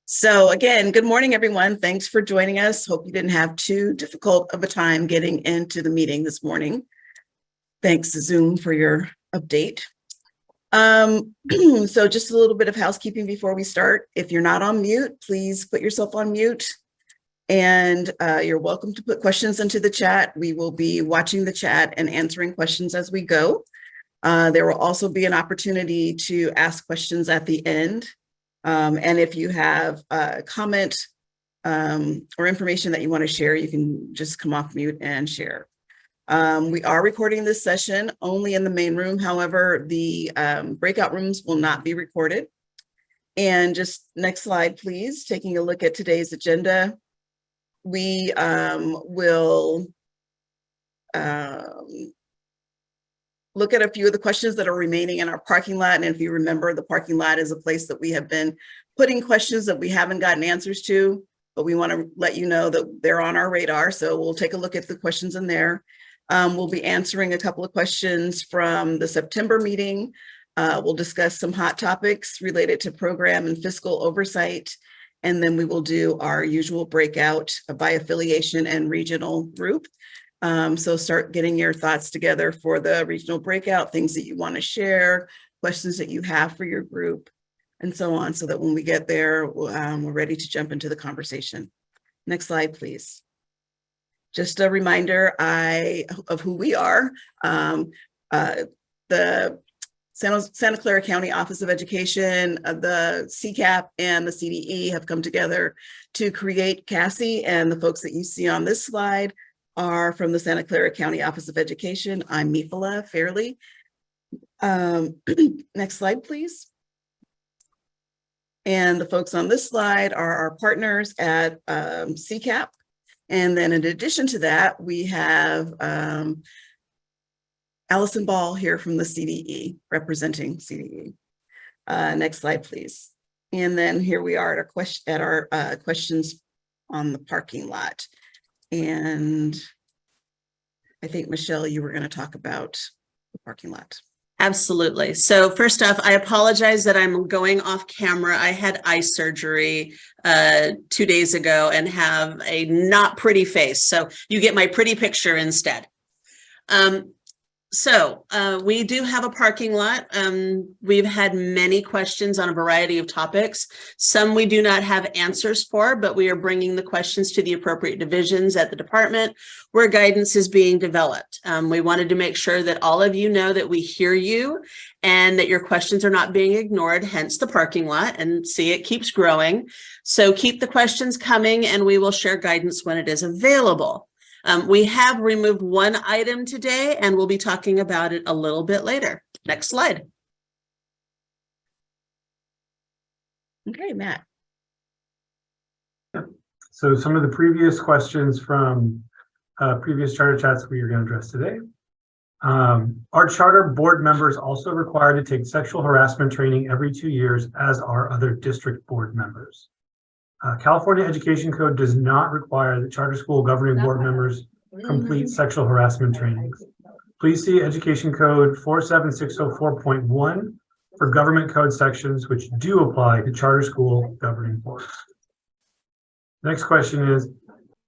So again, good morning, everyone. Thanks for joining us. Hope you didn't have too difficult of a time getting into the meeting this morning. Thanks to Zoom for your update. So just a little bit of housekeeping before we start. If you're not on mute, please put yourself on mute. And you're welcome to put questions into the chat. We will be watching the chat and answering questions as we go. There will also be an opportunity to ask questions at the end. And if you have a comment or information that you want to share, you can just come off mute and share. We are recording this session only in the main room. However, the breakout rooms will not be recorded. And just next slide, please. Taking a look at today's agenda, we will look at a few of the questions that are remaining in our parking lot. And if you remember, the parking lot is a place that we have been putting questions that we haven't gotten answers to, but we want to let you know that they're on our radar. So we'll take a look at the questions in there. We'll be answering a couple of questions from the September meeting. We'll discuss some hot topics related to program and fiscal oversight. And then we will do our usual breakout by affiliation and regional group. So start getting your thoughts together for the regional breakout, things that you want to share, questions that you have for your group, and so on, so that when we get there, we're ready to jump into the conversation. Next slide, please. Just a reminder of who we are. The Santa Clara County Office of Education, the CCAP and the CDE have come together to create CASI, and the folks that you see on this slide are from the Santa Clara County Office of Education. I'm Mifala Fairley. Next slide, please. And the folks on this slide are our partners at CCAP. And then in addition to that, we have Allison Ball here from the CDE, representing CDE. Next slide, please. And then here we are at our questions on the parking lot. And I think, Michelle, you were going to talk about the parking lot. Absolutely. So first off, I apologize that I'm going off camera. I had eye surgery 2 days ago and have a not pretty face. So you get my pretty picture instead. So we do have a parking lot. We've had many questions on a variety of topics. Some we do not have answers for, but we are bringing the questions to the appropriate divisions at the department where guidance is being developed. We wanted to make sure that all of you know that we hear you and that your questions are not being ignored, hence the parking lot, and see, it keeps growing. So keep the questions coming and we will share guidance when it is available. We have removed one item today and we'll be talking about it a little bit later. Next slide. Okay, Matt. So some of the previous questions from previous charter chats we are going to address today. Are charter board members also required to take sexual harassment training every 2 years, as are other district board members? California Education Code does not require that charter school governing board members complete sexual harassment trainings. Please see Education Code 47604.1 for government code sections which do apply to charter school governing boards. Next question is,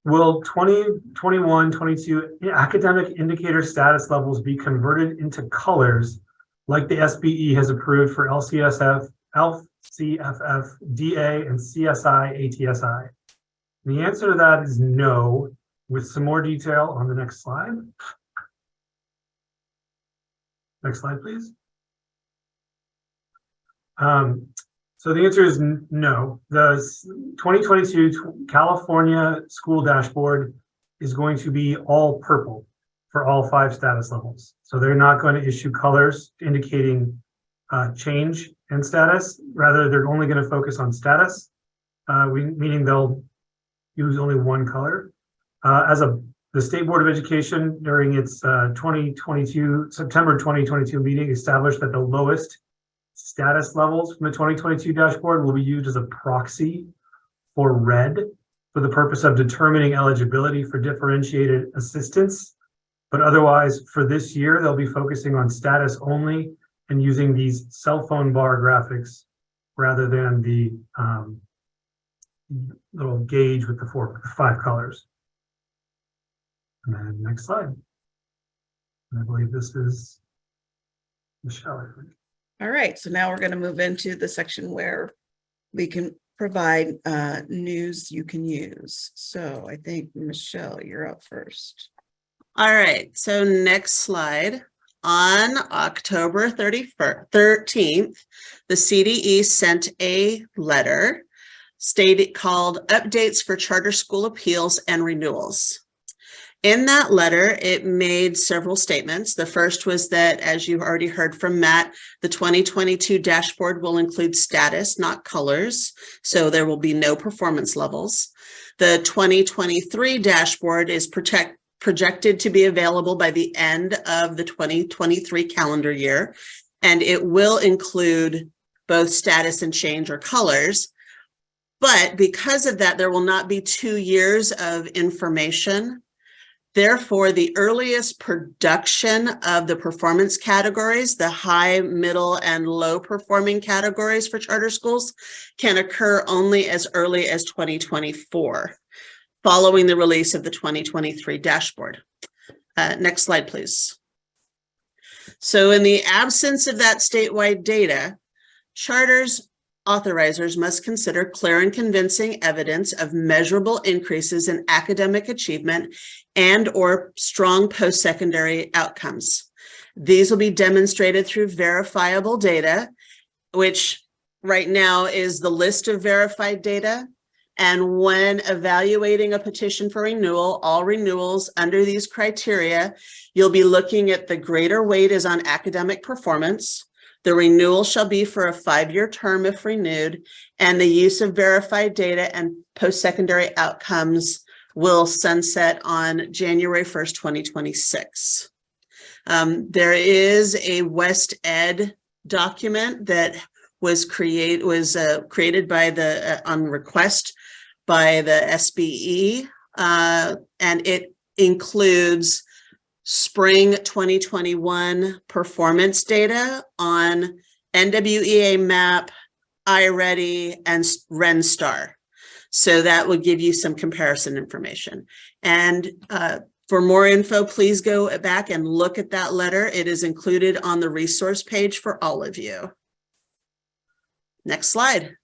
will 2021-22 academic indicator status levels be converted into colors like the SBE has approved for LCSF, CFF, DA, and CSI, ATSI? The answer to that is no, with some more detail on the next slide. Next slide, please. So the answer is no. The 2022 California School Dashboard is going to be all purple for all 5 status levels. So they're not going to issue colors indicating change in status. Rather, they're only going to focus on status, meaning they'll use only one color. The State Board of Education, during its September 2022 meeting, established that the lowest status levels from the 2022 dashboard will be used as a proxy for red for the purpose of determining eligibility for differentiated assistance. But otherwise, for this year, they'll be focusing on status only and using these cell phone bar graphics rather than the little gauge with the 5 colors. And then next slide. And I believe this is Michelle, I think. All right, so now we're going to move into the section where we can provide news you can use. So I think, Michelle, you're up first. All right, so next slide. On October 13th, the CDE sent a letter called Updates for Charter School Appeals and Renewals. In that letter, it made several statements. The first was that, as you already heard from Matt, the 2022 dashboard will include status, not colors, so there will be no performance levels. The 2023 dashboard is projected to be available by the end of the 2023 calendar year, and it will include both status and change or colors. But because of that, there will not be 2 years of information. Therefore, the earliest production of the performance categories, the high, middle, and low performing categories for charter schools, can occur only as early as 2024, following the release of the 2023 dashboard. Next slide, please. So in the absence of that statewide data, charters authorizers must consider clear and convincing evidence of measurable increases in academic achievement and or strong post-secondary outcomes. These will be demonstrated through verifiable data, which right now is the list of verified data. And when evaluating a petition for renewal, all renewals under these criteria, you'll be looking at the greater weight is on academic performance. The renewal shall be for a 5-year term if renewed, and the use of verified data and post-secondary outcomes will sunset on January 1st, 2026. There is a West Ed document that was created by on request by the SBE, and it includes spring 2021 performance data on NWEA MAP, iReady, and RenStar. So that will give you some comparison information. And for more info, please go back and look at that letter. It is included on the resource page for all of you. Next slide.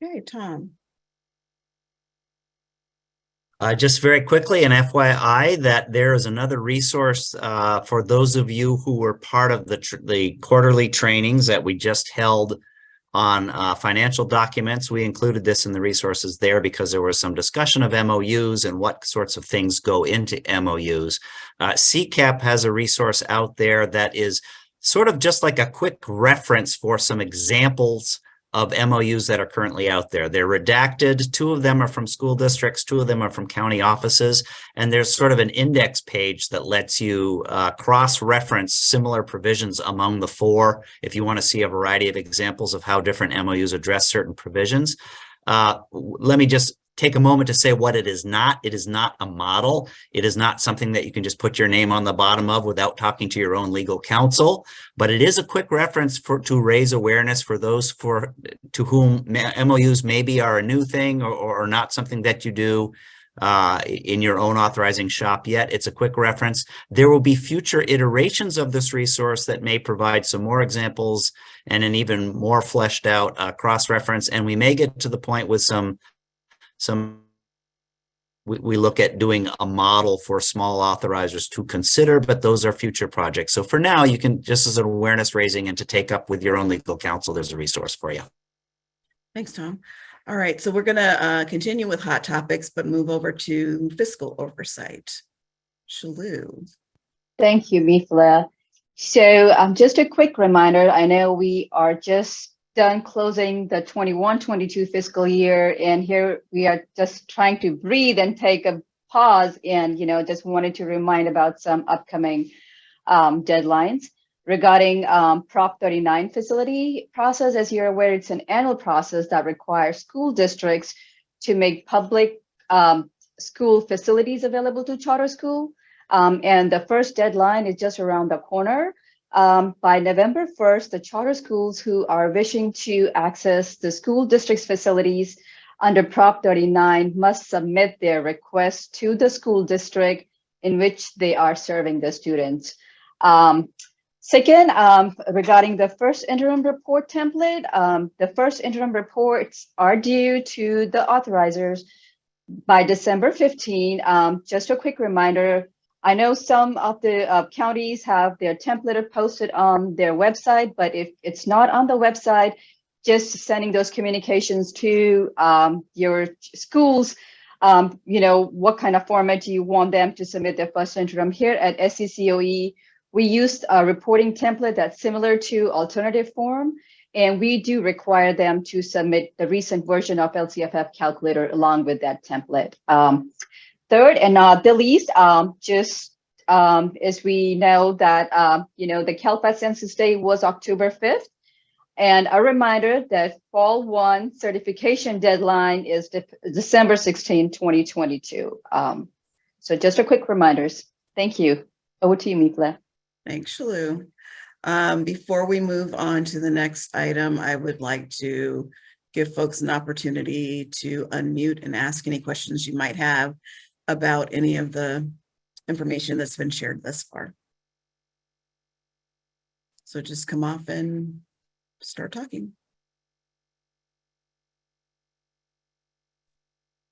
Okay, Tom. Just very quickly, an FYI that there is another resource for those of you who were part of the quarterly trainings that we just held on financial documents. We included this in the resources there because there was some discussion of MOUs and what sorts of things go into MOUs. CCAP has a resource out there that is sort of just like a quick reference for some examples of MOUs that are currently out there. They're redacted. 2 of them are from school districts, 2 of them are from county offices, and there's sort of an index page that lets you cross-reference similar provisions among the 4 if you want to see a variety of examples of how different MOUs address certain provisions. Let me just take a moment to say what it is not. It is not a model. It is not something that you can just put your name on the bottom of without talking to your own legal counsel, but it is a quick reference to raise awareness for those to whom MOUs maybe are a new thing or not something that you do in your own authorizing shop yet. It's a quick reference. There will be future iterations of this resource that may provide some more examples and an even more fleshed out cross-reference, and we may get to the point with we look at doing a model for small authorizers to consider, but those are future projects. So for now, you can, just as an awareness raising and to take up with your own legal counsel, there's a resource for you. Thanks, Tom. All right, so we're going to continue with hot topics, but move over to fiscal oversight. Shalou. Thank you, Mifla. So just a quick reminder, I know we are just done closing the 21-22 fiscal year, and here we are just trying to breathe and take a pause, and just wanted to remind about some upcoming deadlines regarding Prop 39 facility process. As you're aware, it's an annual process that requires school districts to make public school facilities available to charter school, and the first deadline is just around the corner. By November 1st, the charter schools who are wishing to access the school district's facilities under Prop 39 must submit their request to the school district in which they are serving the students. Second, regarding the first interim report template, the first interim reports are due to the authorizers by December 15. Just a quick reminder, I know some of the counties have their template posted on their website, but if it's not on the website, just sending those communications to your schools, what kind of format do you want them to submit their first interim? Here at SCCOE, we used a reporting template that's similar to alternative form, and we do require them to submit the recent version of LCFF calculator along with that template. Third, and not the least, as we know that, the CalPAT census day was October 5th. And a reminder that Fall 1 certification deadline is December 16, 2022. So just a quick reminders. Thank you. Over to you, Mithla. Thanks, Shalu. Before we move on to the next item, I would like to give folks an opportunity to unmute and ask any questions you might have about any of the information that's been shared thus far. So just come off and start talking.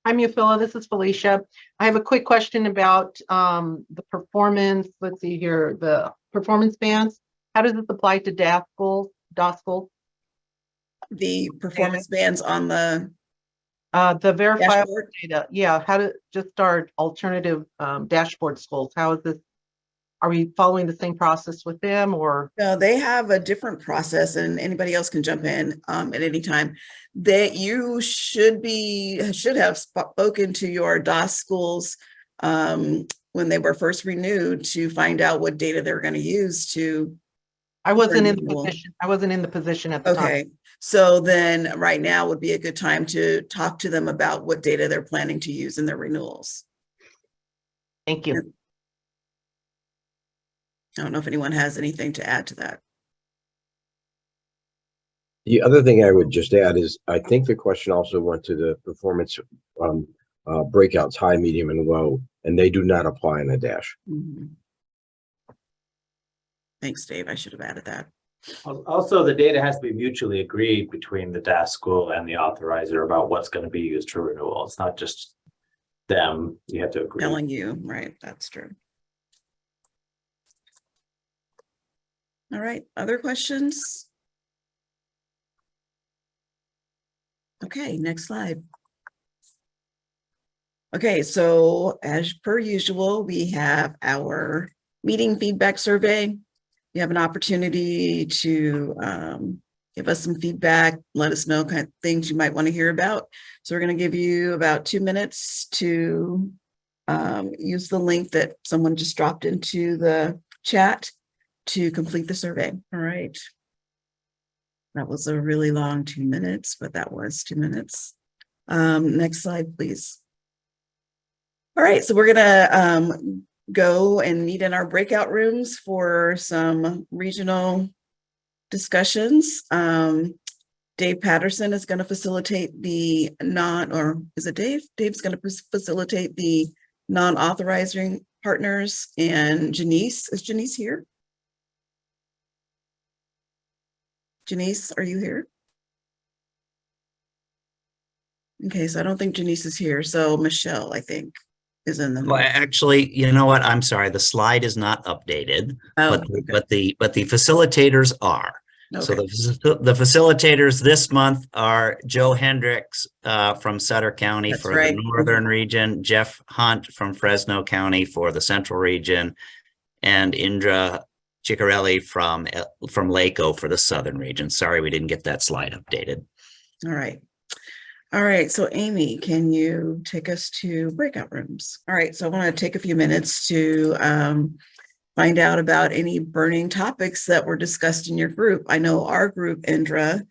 Hi, Mufila. This is Felicia. I have a quick question about the performance. Let's see here, the performance bands. How does this apply to DAS schools? The performance bands on the verifiable dashboard? data. Yeah, how to just start alternative dashboard schools. How is this? Are we following the same process with them, or? No, they have a different process, and anybody else can jump in at any time. That you should have spoken to your DOS schools when they were first renewed to find out what data they're going to use to. I wasn't in the position. I wasn't in the position at the time. Okay, so then right now would be a good time to talk to them about what data they're planning to use in their renewals. Thank you. I don't know if anyone has anything to add to that. The other thing I would just add is I think the question also went to the performance breakouts, high, medium, and low, and they do not apply in a dash. Mm-hmm. Thanks, Dave. I should have added that. Also, the data has to be mutually agreed between the DAS school and the authorizer about what's going to be used for renewal. It's not just them. You have to agree. Telling you, right? That's true. All right, other questions? Okay, next slide. Okay, so as per usual, we have our meeting feedback survey. You have an opportunity to give us some feedback, let us know kind of things you might want to hear about. So we're going to give you about 2 minutes to use the link that someone just dropped into the chat to complete the survey. All right. That was a really long 2 minutes, but that was 2 minutes. Next slide, please. All right, so we're gonna go and meet in our breakout rooms for some regional discussions. Dave Patterson is going to facilitate the is it Dave? Dave's going to facilitate the non-authorizing partners, and Janice, is Janice here? Janice, are you here? Okay, so I don't think Janice is here. So Michelle, I think, is in the. Well, actually, you know what? I'm sorry. The slide is not updated, but the facilitators are. Okay. So the facilitators this month are Joe Hendricks from Sutter County for the northern region, Jeff Hunt from Fresno County for the central region, and Indra Ciccarelli from LACO for the southern region. Sorry, we didn't get that slide updated. All right. All right. So Amy, can you take us to breakout rooms? All right. So I want to take a few minutes to find out about any burning topics that were discussed in your group. I know our group, Indra,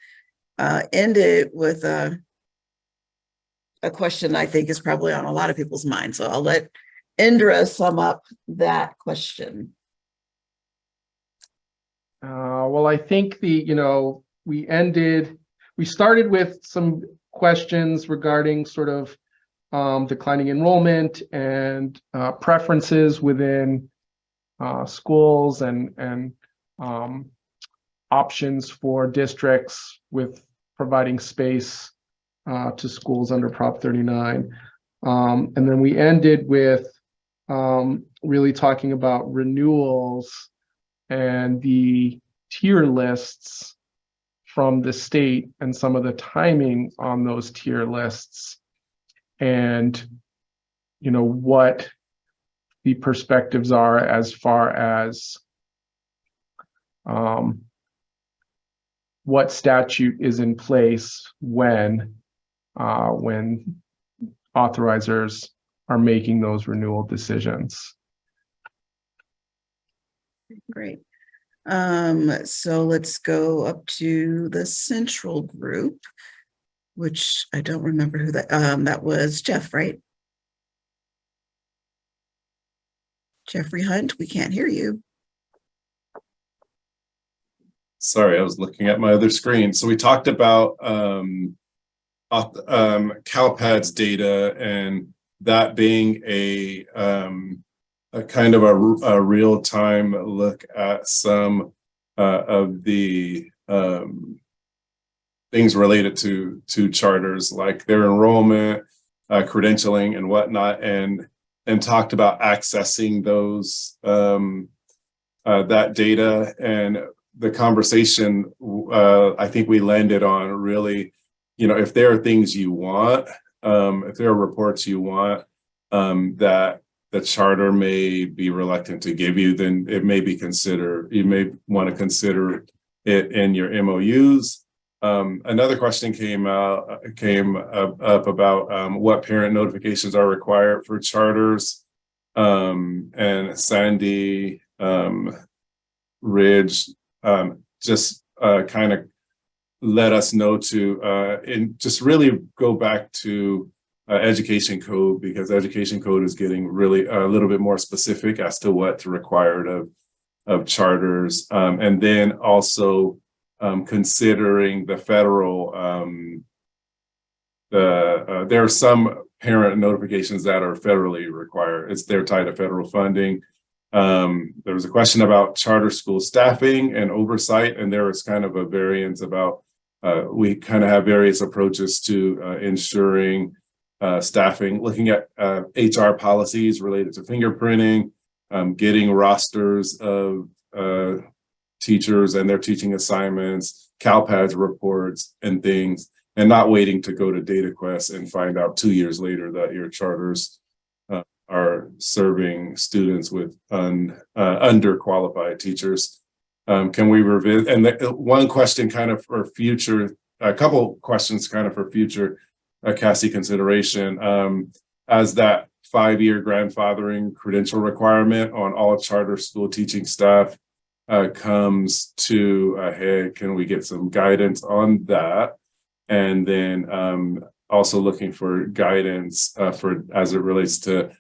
ended with a question I think is probably on a lot of people's minds. So I'll let Indra sum up that question. Well, I think we started with some questions regarding sort of declining enrollment and preferences within schools and options for districts with providing space to schools under Prop 39. And then we ended with really talking about renewals and the tier lists from the state and some of the timing on those tier lists, and what the perspectives are as far as what statute is in place when authorizers are making those renewal decisions. Great. So let's go up to the central group, which I don't remember who that was. Jeff, right? Jeffrey Hunt, we can't hear you. Sorry, I was looking at my other screen. So we talked about CalPADS data and that being a kind of a real-time look at some of the things related to charters, like their enrollment, credentialing, and whatnot, and talked about accessing those that data. And the conversation I think we landed on really, if there are things you want, if there are reports you want that the charter may be reluctant to give you, then it may be considered, you may want to consider it in your MOUs. Another question came up about what parent notifications are required for charters. And Sandy Ridge just kind of let us know to and just really go back to education code, because education code is getting really a little bit more specific as to what's required of charters, and then also considering the federal there are some parent notifications that are federally required. They're tied to federal funding. There was a question about charter school staffing and oversight, and there was kind of a variance about we kind of have various approaches to ensuring staffing, looking at HR policies related to fingerprinting, getting rosters of teachers and their teaching assignments, CalPADS reports and things, and not waiting to go to DataQuest and find out 2 years later that your charters are serving students with underqualified teachers. Can we revisit? And one question kind of for future, a couple questions kind of for future CASI consideration, as that 5-year grandfathering credential requirement on all charter school teaching staff comes to a head. Can we get some guidance on that? And then also looking for guidance for as it relates to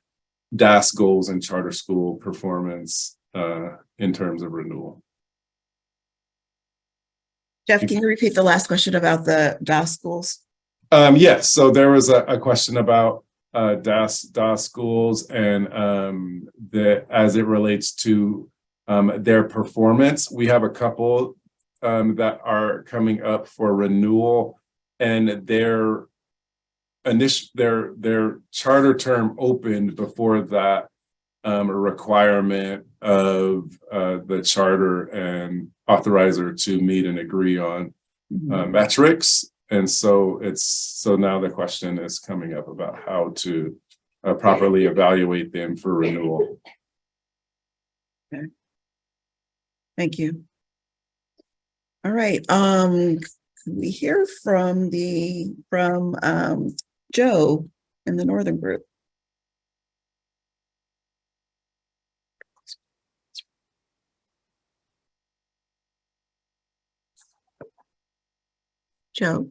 DAS goals and charter school performance in terms of renewal. Jeff, can you repeat the last question about the DAS schools? Yes, so there was a question about DAS schools and as it relates to their performance. We have a couple that are coming up for renewal, and their charter term opened before that requirement of the charter and authorizer to meet and agree on metrics. And so now the question is coming up about how to properly evaluate them for renewal. Okay. Thank you. All right. Can we hear from Joe in the Northern group? Joe,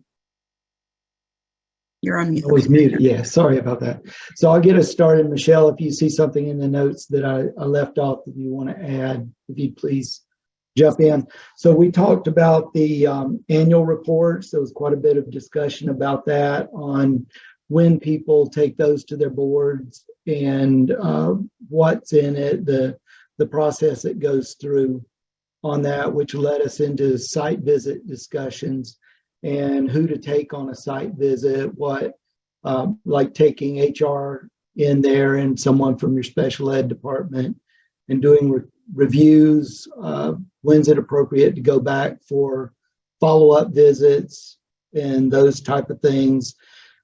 you're on mute. Always muted. Yeah, sorry about that. So I'll get us started. Michelle, if you see something in the notes that I left off that you want to add, if you'd please jump in. So we talked about the annual reports. There was quite a bit of discussion about that on when people take those to their boards and what's in it, the process that goes through on that, which led us into site visit discussions and who to take on a site visit, what, like taking HR in there and someone from your special ed department and doing reviews. When's it appropriate to go back for follow-up visits and those type of things.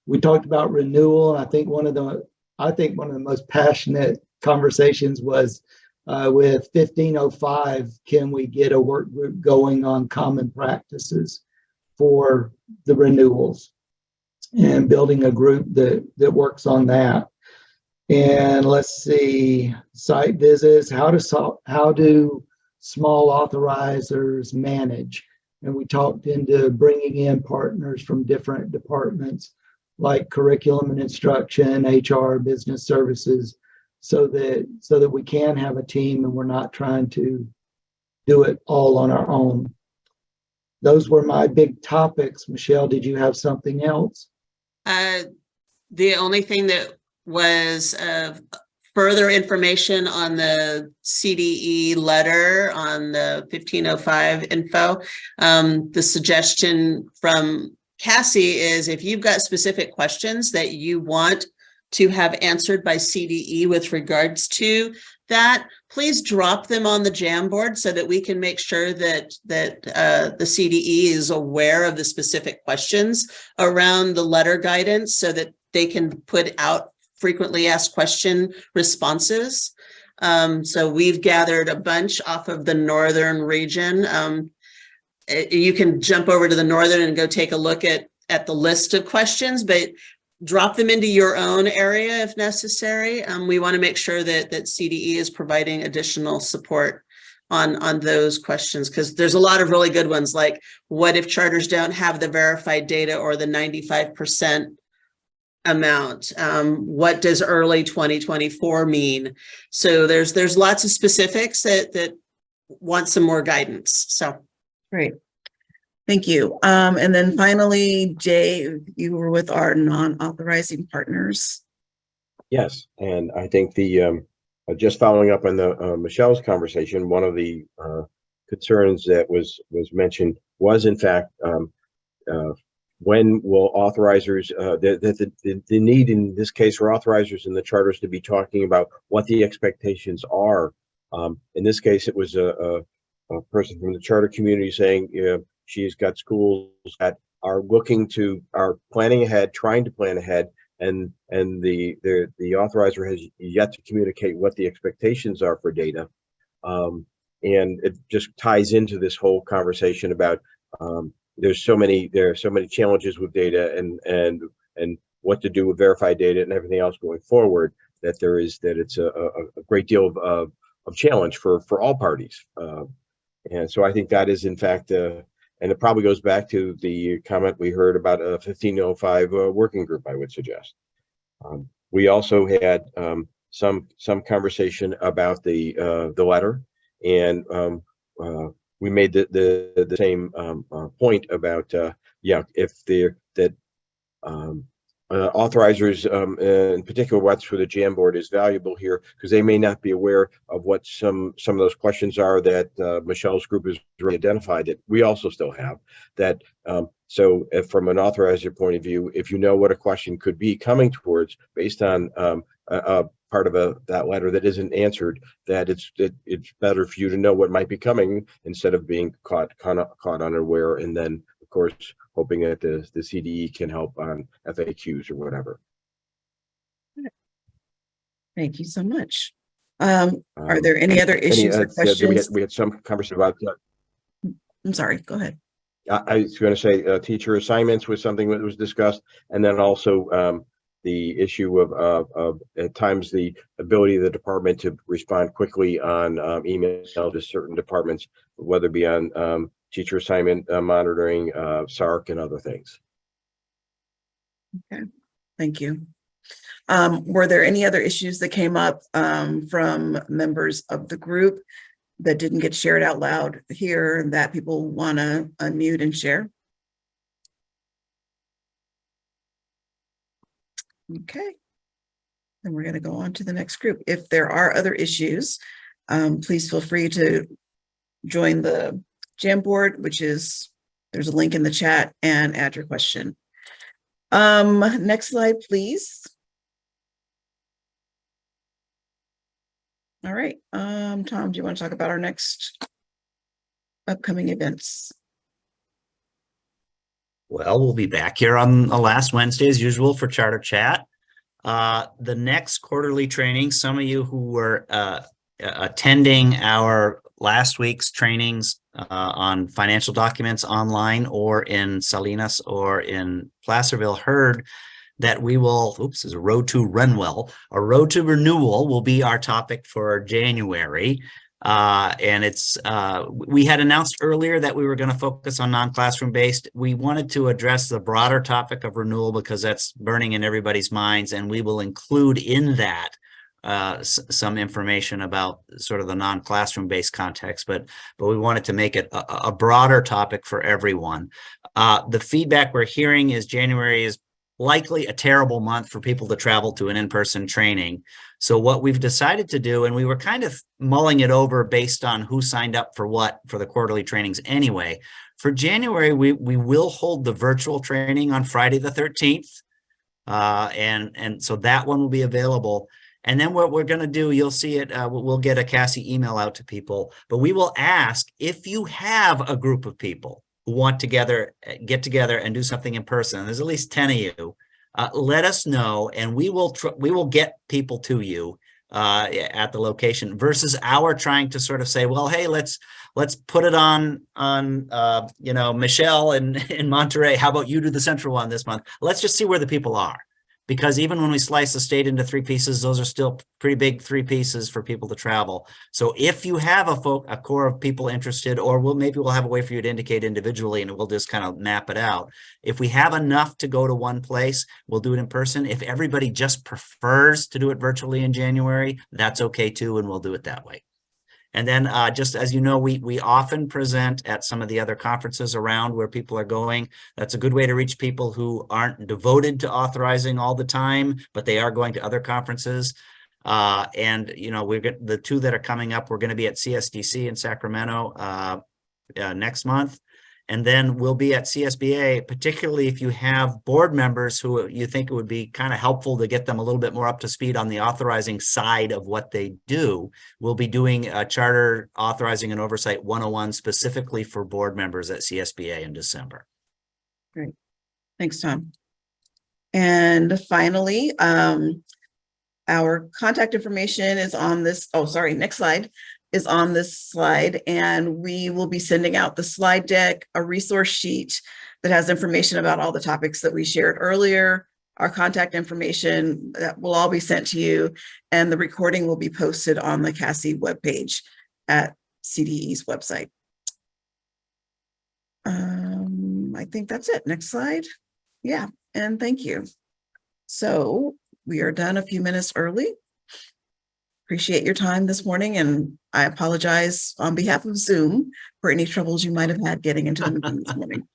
We talked about renewal. I think one of the most passionate conversations was with 1505, can we get a work group going on common practices for the renewals and building a group that works on that. And let's see, site visits, how do small authorizers manage? And we talked into bringing in partners from different departments like curriculum and instruction, HR, business services, so that we can have a team and we're not trying to do it all on our own. Those were my big topics. Michelle, did you have something else? The only thing that was further information on the CDE letter on the 1505 info. The suggestion from CASI is if you've got specific questions that you want to have answered by CDE with regards to that, please drop them on the Jamboard so that we can make sure that the CDE is aware of the specific questions around the letter guidance so that they can put out frequently asked question responses. So we've gathered a bunch off of the northern region. You can jump over to the northern and go take a look at the list of questions, but drop them into your own area if necessary. We want to make sure that CDE is providing additional support on those questions, because there's a lot of really good ones, like what if charters don't have the verified data or the 95% amount? What does early 2024 mean? So there's lots of specifics that want some more guidance. So Great. Thank you. And then finally, Jay, you were with our non-authorizing partners. Yes, and I think the just following up on the Michelle's conversation, one of the concerns that was mentioned was in fact when will authorizers the need in this case for authorizers and the charters to be talking about what the expectations are. In this case, it was a person from the charter community saying she's got schools that are planning ahead, trying to plan ahead, and the authorizer has yet to communicate what the expectations are for data. And it just ties into this whole conversation about there are so many challenges with data and what to do with verified data and everything else going forward, that it's a great deal of challenge for all parties. And so I think that is in fact and it probably goes back to the comment we heard about a 1505 working group, I would suggest. We also had some conversation about the letter, and we made the same point about if authorizers, in particular what's for the Jamboard, is valuable here because they may not be aware of what some of those questions are that Michelle's group has already identified that we also still have. That so if from an authorizer point of view, if you know what a question could be coming towards based on a part of that letter that isn't answered, that it's better for you to know what might be coming instead of being caught unaware, and then of course hoping that the CDE can help on FAQs or whatever. Thank you so much. Are there any other issues or questions? We had some conversation about I'm sorry, go ahead. I was going to say teacher assignments was something that was discussed, and then also the issue of at times the ability of the department to respond quickly on email to certain departments, whether it be on teacher assignment monitoring, SARC, and other things. Okay, thank you. Were there any other issues that came up from members of the group? that didn't get shared out loud here that people want to unmute and share? Okay. Then we're going to go on to the next group. If there are other issues, please feel free to join the Jamboard, which is, there's a link in the chat, and add your question. Next slide, please. All right. Tom, do you want to talk about our next upcoming events? Well, we'll be back here on the last Wednesday as usual for Charter Chat. The next quarterly training, some of you who were attending our last week's trainings on financial documents online or in Salinas or in Placerville heard that we will, oops, there's a road to Renwell. A road to renewal will be our topic for January. And it's, we had announced earlier that we were going to focus on non-classroom based. We wanted to address the broader topic of renewal because that's burning in everybody's minds. And we will include in that some information about sort of the non-classroom based context, but we wanted to make it a broader topic for everyone. The feedback we're hearing is January is likely a terrible month for people to travel to an in-person training. So what we've decided to do, and we were kind of mulling it over based on who signed up for what for the quarterly trainings anyway. For January, we will hold the virtual training on Friday the 13th. And so that one will be available. And then what we're going to do, you'll see it, we'll get a CASI email out to people, but we will ask if you have a group of people who want to get together and do something in person. There's at least 10 of you. Let us know, and we will get people to you at the location. Versus our trying to sort of say, well, hey, let's put it on you know, Michelle in Monterey. How about you do the central one this month? Let's just see where the people are. Because even when we slice the state into 3 pieces, those are still pretty big 3 pieces for people to travel. So if you have a core of people interested, or maybe we'll have a way for you to indicate individually and we'll just kind of map it out. If we have enough to go to one place, we'll do it in person. If everybody just prefers to do it virtually in January, that's okay too, and we'll do it that way. And then just as you know, we often present at some of the other conferences around where people are going. That's a good way to reach people who aren't devoted to authorizing all the time, but they are going to other conferences. And, you know, the 2 that are coming up, we're going to be at CSDC in Sacramento next month. And then we'll be at CSBA, particularly if you have board members who you think it would be kind of helpful to get them a little bit more up to speed on the authorizing side of what they do. We'll be doing a Charter Authorizing and Oversight 101 specifically for board members at CSBA in December. Great. Thanks, Tom. And finally, our contact information is on this. Oh, sorry, next slide. Is on this slide, and we will be sending out the slide deck, a resource sheet that has information about all the topics that we shared earlier, our contact information that will all be sent to you, and the recording will be posted on the CASI webpage at CDE's website. I think that's it. Next slide. Yeah, and thank you. So we are done a few minutes early. Appreciate your time this morning, and I apologize on behalf of Zoom for any troubles you might have had getting into the meeting this morning.